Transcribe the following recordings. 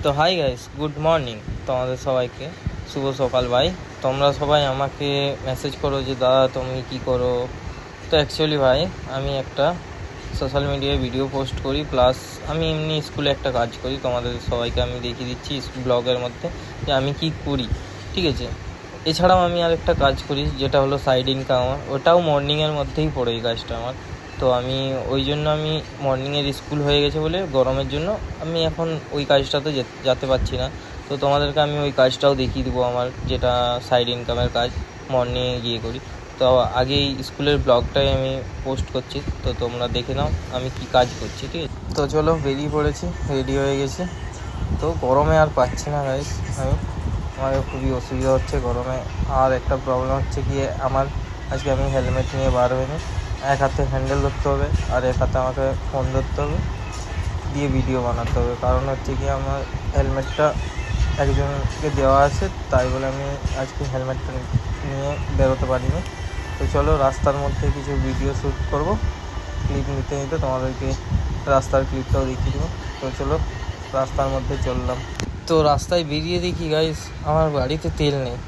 তো hi guys, good morning তোমাদের সবাইকে। শুভ সকাল ভাই। তোমরা সবাই আমাকে মেসেজ করো যে দাদা তুমি কি করো। তো অ্যাকচুয়ালি ভাই আমি একটা সোশ্যাল মিডিয়ায় ভিডিও পোস্ট করি, প্লাস আমি এমনি স্কুলে একটা কাজ করি। তোমাদের সবাইকে আমি দেখিয়ে দিচ্ছি ব্লগের মধ্যে যে আমি কি করি, ঠিক আছে। এছাড়াও আমি আরেকটা কাজ করি যেটা হলো সাইড ইনকাম আমার, ওটাও মর্নিংয়ের মধ্যেই পড়ে এই কাজটা আমার। তো আমি ওই জন্য আমি মর্নিংয়ের স্কুল হয়ে গেছে বলে গরমের জন্য আমি এখন ওই কাজটাতে যেতে পারছি না। তো তোমাদেরকে আমি ওই কাজটাও দেখিয়ে দেবো, আমার যেটা সাইড ইনকামের কাজ মর্নিংয়ে গিয়ে করি। তো আগেই স্কুলের ব্লগটাই আমি পোস্ট করছি, তো তোমরা দেখে নাও আমি কি কাজ করছি, ঠিক আছে। তো চলো বেরিয়ে পড়েছি, রেডি হয়ে গেছি। তো গরমে আর পাচ্ছি না গাইস, আমার খুবই অসুবিধা হচ্ছে গরমে। আর একটা প্রবলেম হচ্ছে কি, আজকে আমি হেলমেট নিয়ে বার হইনি। এক হাতে হ্যান্ডেল ধরতে হবে আর এক হাতে আমাকে ফোন ধরতে হবে, দিয়ে ভিডিও বানাতে হবে। কারণ হচ্ছে কি আমার হেলমেটটা একজনকে দেওয়া আছে, তাই বলে আমি আজকে হেলমেটটা নিয়ে বেরোতে পারিনি। তো চলো রাস্তার মধ্যে কিছু ভিডিও শ্যুট করব, ক্লিপ নিতে তোমাদেরকে রাস্তার ক্লিপটাও দেখিয়ে দেবো। তো চলো রাস্তার মধ্যে চললাম। তো রাস্তায় বেরিয়ে দেখি গাইস আমার গাড়িতে তেল নেই।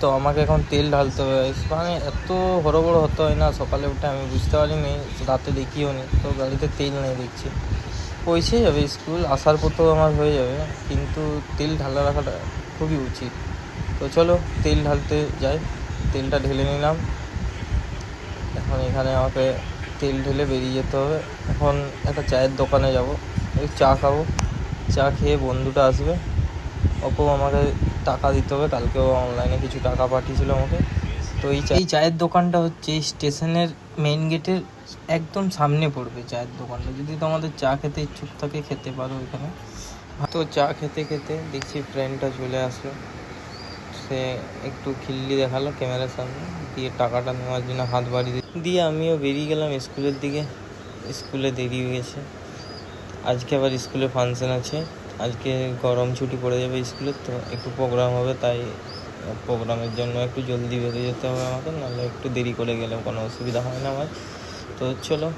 তো আমাকে এখন তেল ঢালতে হবে গাইস, মানে এত হড়বড় হতে হয় না। সকালে উঠে আমি বুঝতে পারিনি, রাতে দেখিও নি, তো গাড়িতে তেল নেই দেখছি। পৌঁছে যাবে স্কুল, আসার পথেও আমার হয়ে যাবে, কিন্তু তেল ঢালা রাখাটা খুবই উচিত। তো চলো তেল ঢালতে যাই। তেলটা ঢেলে নিলাম। এখন এখানে আমাকে তেল ঢেলে বেরিয়ে যেতে হবে। এখন একটা চায়ের দোকানে যাব, ওই চা খাবো। চা খেয়ে বন্ধুটা আসবে, ওকেও আমাকে টাকা দিতে হবে। কালকেও অনলাইনে কিছু টাকা পাঠিয়েছিল আমাকে। তো এই চায়ের দোকানটা হচ্ছে স্টেশনের মেন গেটের একদম সামনে পড়বে চায়ের দোকানটা। যদি তোমাদের চা খেতে ইচ্ছুক থাকে খেতে পারো এখানে। তো চা খেতে খেতে দেখছি ফ্রেন্ডটা চলে আসলো। সে একটু খিল্লি দেখালো ক্যামেরার সামনে, দিয়ে টাকাটা নেওয়ার জন্য হাত বাড়িয়ে দিয়ে আমিও বেরিয়ে গেলাম স্কুলের দিকে। স্কুলে দেরি হয়ে গেছে, আজকে আবার স্কুলে ফাংশন আছে। আজকে গরম ছুটি পড়ে যাবে স্কুলের, তো একটু প্রোগ্রাম হবে, তাই প্রোগ্রামের জন্য একটু জলদি বেরিয়ে যেতে হবে আমাকে, নাহলে একটু দেরি করে গেলেও কোনো অসুবিধা হয় না আমার। তো চলো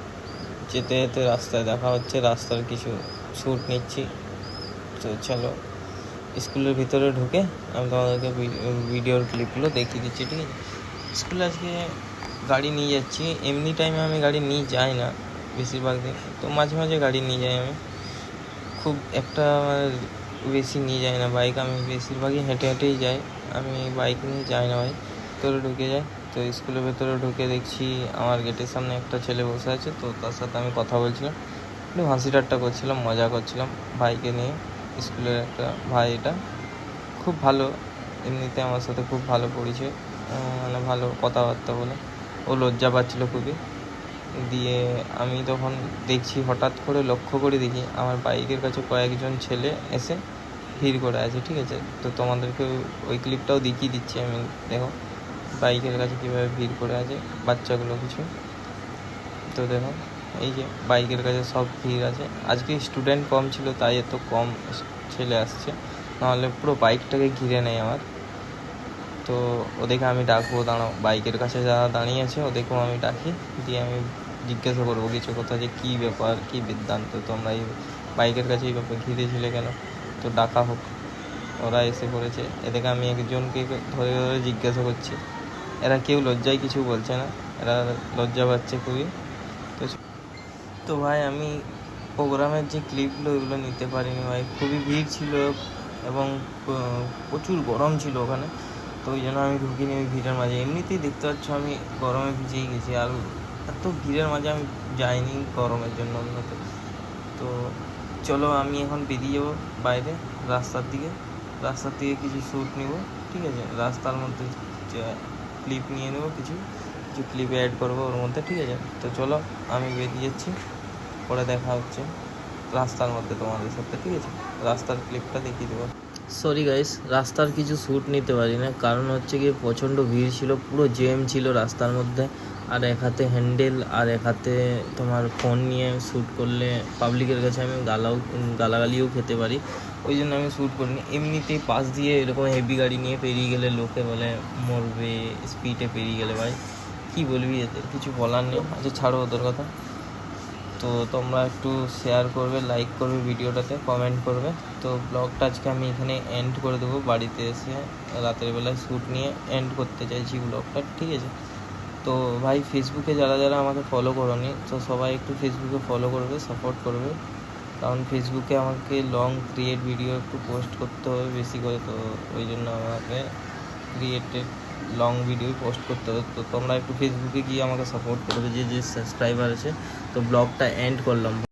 যেতে যেতে রাস্তায় দেখা হচ্ছে, রাস্তার কিছু শ্যুট নিচ্ছি। তো চলো স্কুলের ভিতরে ঢুকে আমি তোমাদেরকে ভিডিওর ক্লিপগুলো দেখিয়ে দিচ্ছি, ঠিক আছে। স্কুলে আজকে গাড়ি নিয়ে যাচ্ছি। এমনি টাইমে আমি গাড়ি নিয়ে যাই না বেশিরভাগ দিন, তো মাঝে মাঝে গাড়ি নিয়ে যাই। আমি খুব একটা বেশি নিয়ে যাই না বাইক, আমি বেশিরভাগই হেঁটে হেঁটেই যাই। আমি বাইক নিয়ে যাই না ভাই। ভেতরে ঢুকে যাই। তো স্কুলের ভেতরে ঢুকে দেখছি আমার গেটের সামনে একটা ছেলে বসে আছে। তো তার সাথে আমি কথা বলছিলাম, একটু হাসি ঠাট্টা করছিলাম, মজা করছিলাম ভাইকে নিয়ে। স্কুলের একটা ভাই, এটা খুব ভালো, এমনিতে আমার সাথে খুব ভালো পরিচয়, মানে ভালো কথাবার্তা বলে। ও লজ্জা পাচ্ছিল খুবই। দিয়ে আমি তখন দেখছি, হঠাৎ করে লক্ষ্য করে দেখি আমার বাইকের কাছে কয়েকজন ছেলে এসে ভিড় করে আছে, ঠিক আছে। তো তোমাদেরকে ওই ক্লিপটাও দেখিয়ে দিচ্ছি আমি। দেখো বাইকের কাছে কীভাবে ভিড় করে আছে বাচ্চাগুলো কিছু। তো দেখো এই যে বাইকের কাছে সব ভিড় আছে। আজকে স্টুডেন্ট কম ছিল, তাই এত কম ছেলে আসছে, নাহলে পুরো বাইকটাকে ঘিরে নেয় আমার। তো ওদেরকে আমি ডাকবো, দাঁড়াও, বাইকের কাছে যারা দাঁড়িয়ে আছে ওদেরকেও আমি ডাকি, দিয়ে আমি জিজ্ঞাসা করবো কিছু কথা, যে কী ব্যাপার, কী বৃত্তান্ত, তোমরা এই বাইকের কাছে এই ব্যাপার ঘিরেছিলে কেন। তো ডাকা হোক, ওরা এসে পড়েছে। এদেরকে আমি একজনকে ধরে ধরে জিজ্ঞাসা করছি। এরা কেউ লজ্জায় কিছু বলছে না, এরা লজ্জা পাচ্ছে খুবই। তো ভাই আমি প্রোগ্রামের যে ক্লিপগুলো ওইগুলো নিতে পারিনি ভাই, খুবই ভিড় ছিল এবং প্রচুর গরম ছিল ওখানে। তো ওই জন্য আমি ঢুকিনি ওই ভিড়ের মাঝে। এমনিতেই দেখতে পাচ্ছ আমি গরমে ভিজেই গেছি, আর এত ভিড়ের মাঝে আমি যাইনি গরমের জন্য অন্যতে। তো চলো আমি এখন বেরিয়ে যাবো বাইরে রাস্তার দিকে কিছু শ্যুট নিব, ঠিক আছে। রাস্তার মধ্যে ক্লিপ নিয়ে নেবো, কিছু ক্লিপ অ্যাড করবো ওর মধ্যে, ঠিক আছে। তো চলো আমি বেরিয়ে যাচ্ছি, পরে দেখা হচ্ছে রাস্তার মধ্যে তোমাদের সাথে, ঠিক আছে। রাস্তার ক্লিপটা দেখিয়ে দেবো। সরি গাইস, রাস্তার কিছু শ্যুট নিতে পারি না, কারণ হচ্ছে কি প্রচণ্ড ভিড় ছিল, পুরো জ্যাম ছিল রাস্তার মধ্যে। আর এক হাতে হ্যান্ডেল আর এক হাতে তোমার ফোন নিয়ে শ্যুট করলে পাবলিকের কাছে আমি গালাগালিও খেতে পারি, ওই জন্য আমি শ্যুট করিনি। এমনিতেই পাশ দিয়ে এরকম হেভি গাড়ি নিয়ে পেরিয়ে গেলে লোকে বলে মরবে, স্পিডে পেরিয়ে গেলে। ভাই কী বলবি, এতে কিছু বলার নেই। আচ্ছা ছাড়ো ওদের কথা। তো তোমরা একটু শেয়ার করবে, লাইক করবে ভিডিওটাতে, কমেন্ট করবে। তো ব্লগটা আজকে আমি এখানে এন্ড করে দেবো, বাড়িতে এসে রাতের বেলায় শ্যুট নিয়ে এন্ড করতে চাইছি ব্লগটা, ঠিক আছে? তো ভাই ফেসবুকে যারা যারা আমাকে ফলো করোনি, তো সবাই একটু ফেসবুকে ফলো করবে, সাপোর্ট করবে, কারণ ফেসবুকে আমাকে লং ক্রিয়েট ভিডিও একটু পোস্ট করতে হবে বেশি করে, তো ওই জন্য আমাকে ক্রিয়েটেড লং ভিডিও পোস্ট করতে হবে। তো তোমরা একটু ফেসবুকে গিয়ে আমাকে সাপোর্ট করবে, যে সাবস্ক্রাইবার আছে। তো ব্লগটা এন্ড করলাম।